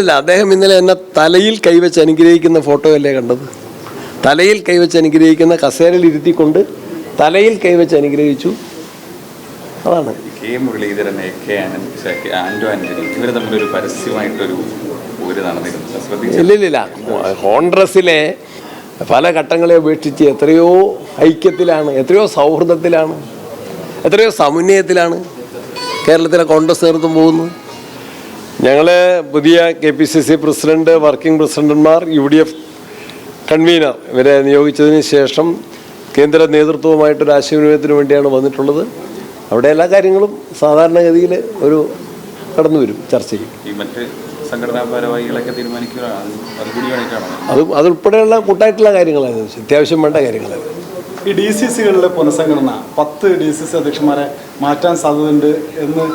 ഇല്ല, അദ്ദേഹം ഇന്നലെ എന്നെ തലയിൽ കൈവച്ച് അനുഗ്രഹിക്കുന്ന ഫോട്ടോയല്ലേ കണ്ടത്. തലയിൽ കൈവച്ച് അനുഗ്രഹിക്കുന്ന കസേരയിൽ ഇരുത്തിക്കൊണ്ട് തലയിൽ കൈവച്ച് അനുഗ്രഹിച്ചു. അതാണ് കെ മുരളീധരൻ, ആന്റോ ആന്റണി ഇവർ തമ്മിലൊരു പരസ്യമായിട്ടൊരു നടന്നിരുന്നു. ഇല്ലില്ല, കോൺഗ്രസിലെ പല ഘട്ടങ്ങളെ ഉപേക്ഷിച്ച് എത്രയോ ഐക്യത്തിലാണ്, എത്രയോ സൗഹൃദത്തിലാണ്, എത്രയോ സമന്വയത്തിലാണ് കേരളത്തിലെ കോൺഗ്രസ് നേതൃത്വം പോകുന്നത്. ഞങ്ങൾ പുതിയ KPCC പ്രസിഡന്റ്, വർക്കിംഗ് പ്രസിഡന്റുമാർ, UDF കൺവീനർ ഇവരെ നിയോഗിച്ചതിന് ശേഷം കേന്ദ്ര നേതൃത്വവുമായിട്ടൊരു ആശയവിനിമയത്തിന് വേണ്ടിയാണ് വന്നിട്ടുള്ളത്. അവിടെ എല്ലാ കാര്യങ്ങളും സാധാരണഗതിയിൽ ഒരു കടന്നു വരും ചർച്ചയിൽ. അതുൾപ്പെടെയുള്ള കൂട്ടായിട്ടുള്ള കാര്യങ്ങളാണ്, അത്യാവശ്യം വേണ്ട കാര്യങ്ങളാണ്. ഈ DCCകളിലെ പുനഃസംഘടന 10 DCC അധ്യക്ഷന്മാരെ മാറ്റാൻ സാധ്യതയുണ്ട് എന്ന്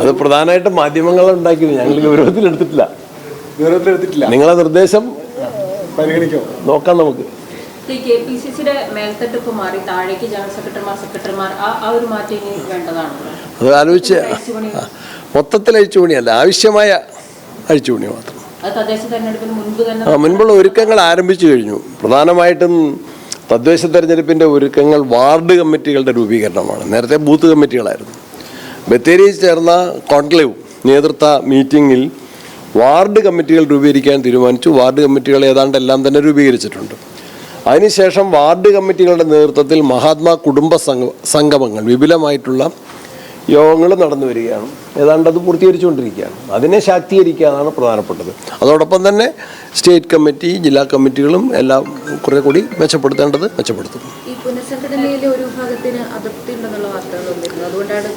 അത് പ്രധാനമായിട്ടും മാധ്യമങ്ങൾ ഉണ്ടാക്കിയത്, ഞങ്ങൾ ഗൗരവത്തിലെടുത്തിട്ടില്ല. നിങ്ങളെ നിർദ്ദേശം പരിഗണിക്കോ നോക്കാം നമുക്ക്. KPCCയുടെ മേൽത്തട്ട് മാറി താഴേക്ക് ജനറൽ സെക്രട്ടറിമാർ ആ ഒരു മാറ്റം വേണ്ടതാണ്. അത് ആലോചിച്ച് മൊത്തത്തിൽ അഴിച്ചുപണിയല്ല, ആവശ്യമായ അഴിച്ചുപണി മാത്രം. മുൻപുള്ള ഒരുക്കങ്ങൾ ആരംഭിച്ചു കഴിഞ്ഞു. പ്രധാനമായിട്ടും തദ്ദേശ തെരഞ്ഞെടുപ്പിൻ്റെ ഒരുക്കങ്ങൾ വാർഡ് കമ്മിറ്റികളുടെ രൂപീകരണമാണ്. നേരത്തെ ബൂത്ത് കമ്മിറ്റികളായിരുന്നു. ബത്തേരിയിൽ ചേർന്ന കോൺക്ലേവ് നേതൃത്വ മീറ്റിങ്ങിൽ വാർഡ് കമ്മിറ്റികൾ രൂപീകരിക്കാൻ തീരുമാനിച്ചു. വാർഡ് കമ്മിറ്റികൾ ഏതാണ്ടെല്ലാം തന്നെ രൂപീകരിച്ചിട്ടുണ്ട്. അതിനുശേഷം വാർഡ് കമ്മിറ്റികളുടെ നേതൃത്വത്തിൽ മഹാത്മാ കുടുംബ സംഗമങ്ങൾ, വിപുലമായിട്ടുള്ള യോഗങ്ങൾ നടന്നു വരികയാണ്. ഏതാണ്ട് അത് പൂർത്തീകരിച്ചുകൊണ്ടിരിക്കുകയാണ്. അതിനെ ശാക്തീകരിക്കാനാണ് പ്രധാനപ്പെട്ടത്. അതോടൊപ്പം തന്നെ സ്റ്റേറ്റ് കമ്മിറ്റി, ജില്ലാ കമ്മിറ്റികളും എല്ലാം കുറെ കൂടി മെച്ചപ്പെടുത്തേണ്ടത് മെച്ചപ്പെടുത്തും. ഈ പുനഃസംഘടനയിലെ ഒരു വിഭാഗത്തിന് അതൃപ്തി ഉണ്ടെന്നുള്ള വാർത്തകൾ വന്നിരുന്നു. അതുകൊണ്ടാണ്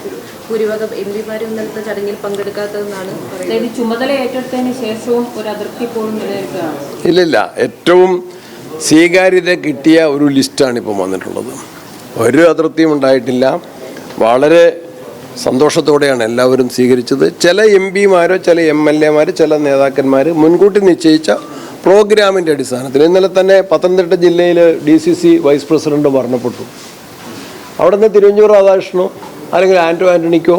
ഭൂരിഭാഗം MPമാരും ഇന്നലത്തെ ചടങ്ങിൽ പങ്കെടുക്കാത്തതെന്നാണ് പറയുന്നത്. ചുമതല ഏറ്റെടുത്തതിന് ശേഷവും ഒരു അതൃപ്തി ഇപ്പോഴും നിലനിൽക്കുകയാണ്. ഇല്ലില്ല, ഏറ്റവും സ്വീകാര്യത കിട്ടിയ ഒരു ലിസ്റ്റാണ് ഇപ്പം വന്നിട്ടുള്ളത്. ഒരു അതൃപ്തിയും ഉണ്ടായിട്ടില്ല. വളരെ സന്തോഷത്തോടെയാണ് എല്ലാവരും സ്വീകരിച്ചത്. ചില MPമാരോ ചില MLAമാർ, ചില നേതാക്കന്മാർ മുൻകൂട്ടി നിശ്ചയിച്ച പ്രോഗ്രാമിൻ്റെ അടിസ്ഥാനത്തിൽ ഇന്നലെ തന്നെ പത്തനംതിട്ട ജില്ലയിൽ DCC വൈസ് പ്രസിഡന്റ് മരണപ്പെട്ടു. അവിടെ നിന്ന് തിരുവഞ്ചൂർ രാധാകൃഷ്ണനോ അല്ലെങ്കിൽ ആന്റോ ആന്റണിക്കോ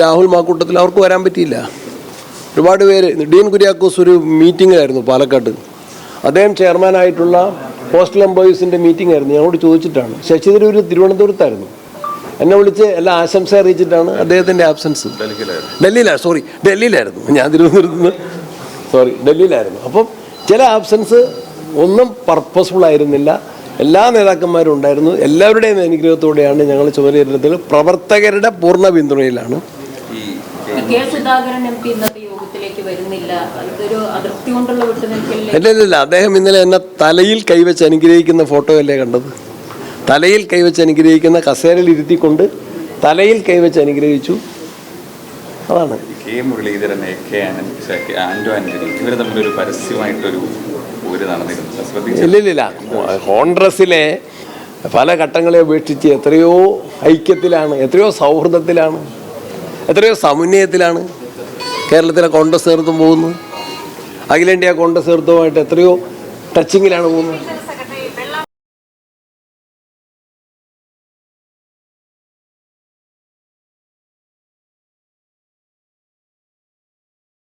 രാഹുൽ മാക്കൂട്ടത്തിൽ അവർക്ക് വരാൻ പറ്റിയില്ല. ഒരുപാട് പേര്. ഡീൻ കുര്യാക്കോസ് ഒരു മീറ്റിങ്ങിലായിരുന്നു പാലക്കാട്. അദ്ദേഹം ചെയർമാനായിട്ടുള്ള പോസ്റ്റൽ എംപ്ലോയീസിൻ്റെ മീറ്റിംഗ് ആയിരുന്നു. ഞങ്ങളോട് ചോദിച്ചിട്ടാണ്. ശശി തരൂർ തിരുവനന്തപുരത്തായിരുന്നു. എന്നെ വിളിച്ച് എല്ലാ ആശംസ അറിയിച്ചിട്ടാണ് അദ്ദേഹത്തിൻ്റെ ആബ്സൻസ്. ഡൽഹിയിലായിരുന്നു. ഞാൻ തിരുവനന്തപുരത്ത് നിന്ന് ഡൽഹിയിലായിരുന്നു. അപ്പം ചില ആബ്സൻസ് ഒന്നും പർപ്പസ്ഫുൾ ആയിരുന്നില്ല. എല്ലാ നേതാക്കന്മാരും ഉണ്ടായിരുന്നു. എല്ലാവരുടെയും അനുഗ്രഹത്തോടെയാണ് ഞങ്ങൾ ചുമതലയേറ്റത്. പ്രവർത്തകരുടെ പൂർണ്ണ പിന്തുണയിലാണ്. ഇല്ല, അദ്ദേഹം ഇന്നലെ എന്നെ തലയിൽ കൈവച്ച് അനുഗ്രഹിക്കുന്ന ഫോട്ടോയല്ലേ കണ്ടത്. തലയിൽ കൈവച്ച് അനുഗ്രഹിക്കുന്ന കസേരയിൽ ഇരുത്തിക്കൊണ്ട് തലയിൽ കൈവച്ച് അനുഗ്രഹിച്ചു. അതാണ് കെ മുരളീധരൻ, ആന്റോ ആന്റണി ഇവർ തമ്മിലൊരു പരസ്യമായിട്ടൊരു നടന്നിരുന്നു. ഇല്ലില്ല, കോൺഗ്രസിലെ പല ഘട്ടങ്ങളെ ഉപേക്ഷിച്ച് എത്രയോ ഐക്യത്തിലാണ്, എത്രയോ സൗഹൃദത്തിലാണ്, എത്രയോ സമന്വയത്തിലാണ് കേരളത്തിലെ കോൺഗ്രസ് നേതൃത്വം പോകുന്നത്. അഖിലേന്ത്യാ കോൺഗ്രസ് നേതൃത്വമായിട്ട് എത്രയോ ടച്ചിങ്ങിലാണ് പോകുന്നത്.